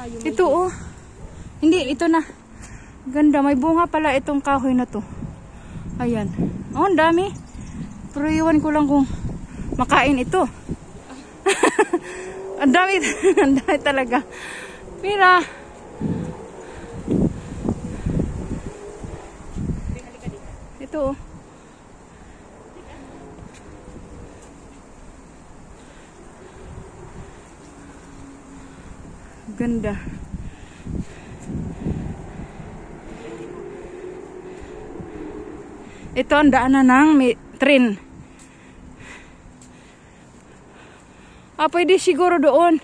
Ito oh. Hindi, ito na. Ganda, may bunga pala itong kahoy na to. Ayan. Oh, ang dami. Pero iwan ko lang kung makain ito. Ang dami, ang dami talaga. Mira. Ito oh. Ganda. Ito ang daanan ng train. Pwede siguro doon.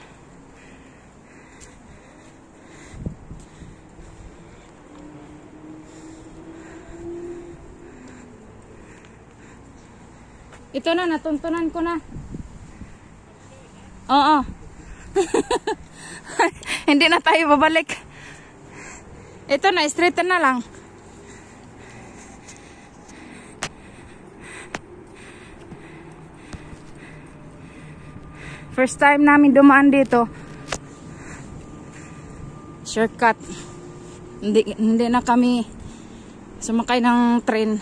Ito na, natuntunan ko na. Oo. Hindi na tayo babalik. Ito na, straighten na lang. First time namin dumaan dito. Shortcut. Hindi na kami sumakay ng train.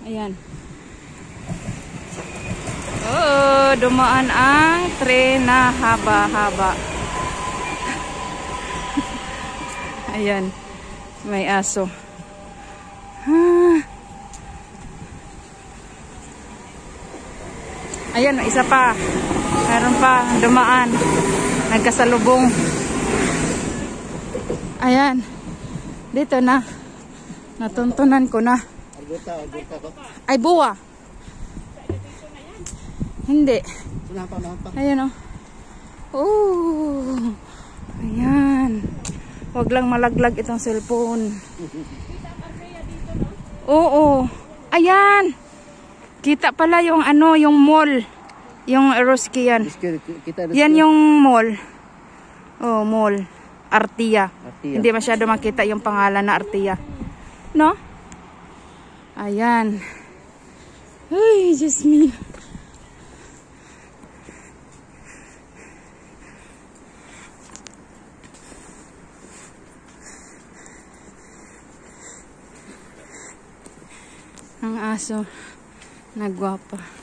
Ayan. Oh, dumaan ang train na haba-haba. Ayan. May aso. Ayan, isa pa. Meron pa dumaan. Nagkasalubong. Ayan. Dito na. Natuntunan ko na. Ay, buwa. Hindi. Ayan o. Oh. Ayan. Huwag lang malaglag itong cellphone. Oo. Ayan. Kita pala yung ano, yung mall. Yung Eroski yan. Yan yung mall. Oh, mall. Artia. Hindi masyado makita yung pangalan na Artia. No? Ayan. Ay, just me. Ang aso. Nagwapa.